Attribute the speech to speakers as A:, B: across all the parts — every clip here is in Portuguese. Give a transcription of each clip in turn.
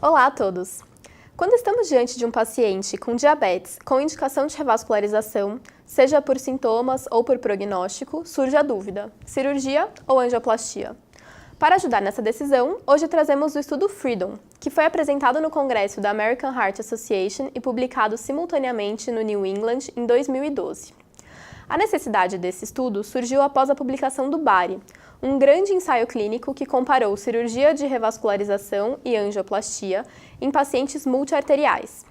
A: Olá a todos! Quando estamos diante de um paciente com diabetes com indicação de revascularização, seja por sintomas ou por prognóstico, surge a dúvida: cirurgia ou angioplastia? Para ajudar nessa decisão, hoje trazemos o estudo FREEDOM, que foi apresentado no congresso da American Heart Association e publicado simultaneamente no New England em 2012. A necessidade desse estudo surgiu após a publicação do BARI, um grande ensaio clínico que comparou cirurgia de revascularização e angioplastia em pacientes multiarteriais.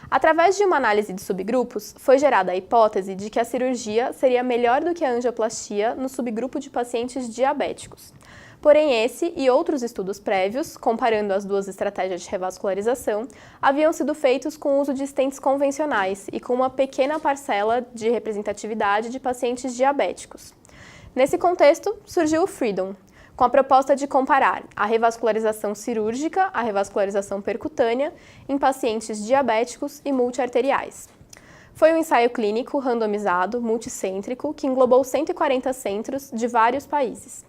A: Através de uma análise de subgrupos, foi gerada a hipótese de que a cirurgia seria melhor do que a angioplastia no subgrupo de pacientes diabéticos. Porém, esse e outros estudos prévios, comparando as duas estratégias de revascularização, haviam sido feitos com o uso de stents convencionais e com uma pequena parcela de representatividade de pacientes diabéticos. Nesse contexto, surgiu o FREEDOM, com a proposta de comparar a revascularização cirúrgica à revascularização percutânea em pacientes diabéticos e multiarteriais. Foi um ensaio clínico randomizado, multicêntrico, que englobou 140 centros de vários países.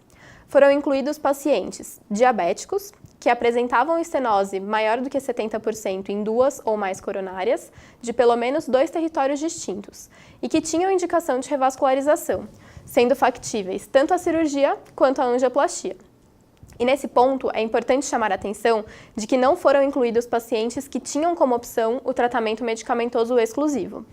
A: Foram incluídos pacientes diabéticos, que apresentavam estenose maior do que 70% em duas ou mais coronárias, de pelo menos 2 territórios distintos, e que tinham indicação de revascularização, sendo factíveis tanto a cirurgia quanto a angioplastia. E nesse ponto, é importante chamar a atenção de que não foram incluídos pacientes que tinham como opção o tratamento medicamentoso exclusivo.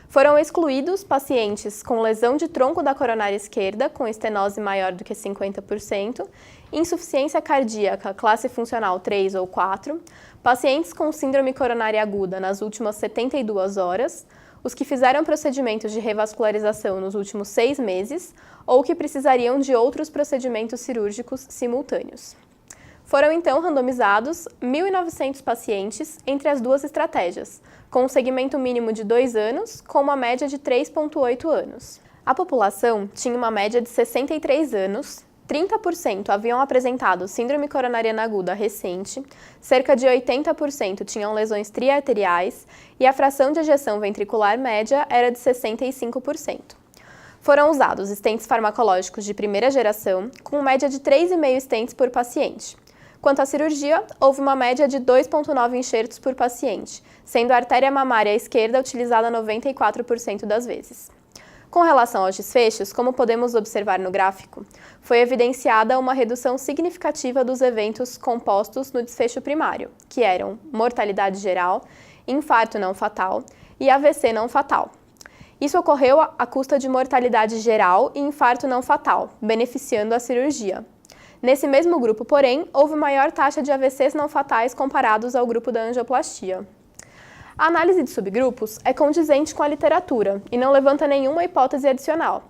A: Foram excluídos pacientes com lesão de tronco da coronária esquerda, com estenose maior do que 50%, insuficiência cardíaca classe funcional 3 ou 4, pacientes com síndrome coronária aguda nas últimas 72 horas, os que fizeram procedimentos de revascularização nos últimos 6 meses ou que precisariam de outros procedimentos cirúrgicos simultâneos. Foram então randomizados 1.900 pacientes entre as duas estratégias, com um segmento mínimo de 2 anos, com uma média de 3,8 anos. A população tinha uma média de 63 anos, 30% haviam apresentado síndrome coronariana aguda recente, cerca de 80% tinham lesões triarteriais e a fração de ejeção ventricular média era de 65%. Foram usados stents farmacológicos de primeira geração, com média de 3,5 stents por paciente. Quanto à cirurgia, houve uma média de 2,9 enxertos por paciente, sendo a artéria mamária esquerda utilizada 94% das vezes. Com relação aos desfechos, como podemos observar no gráfico, foi evidenciada uma redução significativa dos eventos compostos no desfecho primário, que eram mortalidade geral, infarto não fatal e AVC não fatal. Isso ocorreu à custa de mortalidade geral e infarto não fatal, beneficiando a cirurgia. Nesse mesmo grupo, porém, houve maior taxa de AVCs não fatais comparados ao grupo da angioplastia. A análise de subgrupos é condizente com a literatura e não levanta nenhuma hipótese adicional.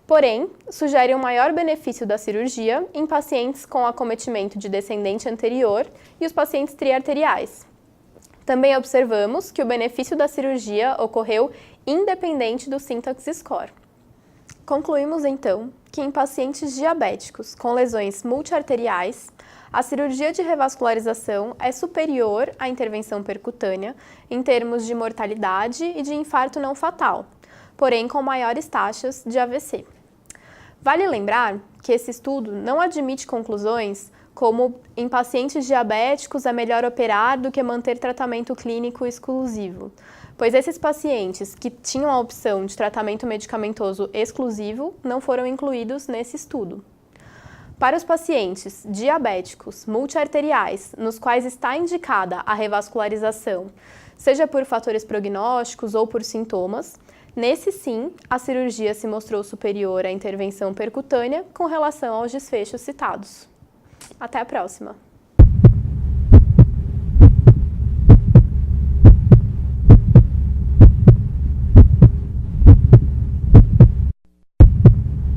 A: Porém, sugere um maior benefício da cirurgia em pacientes com acometimento de descendente anterior e os pacientes triarteriais. Também observamos que o benefício da cirurgia ocorreu independente do Syntax Score. Concluímos, então, que em pacientes diabéticos com lesões multiarteriais, a cirurgia de revascularização é superior à intervenção percutânea em termos de mortalidade e de infarto não fatal, porém com maiores taxas de AVC. Vale lembrar que esse estudo não admite conclusões como em pacientes diabéticos é melhor operar do que manter tratamento clínico exclusivo, pois esses pacientes que tinham a opção de tratamento medicamentoso exclusivo não foram incluídos nesse estudo. Para os pacientes diabéticos multiarteriais, nos quais está indicada a revascularização, seja por fatores prognósticos ou por sintomas, nesse sim, a cirurgia se mostrou superior à intervenção percutânea com relação aos desfechos citados. Até a próxima!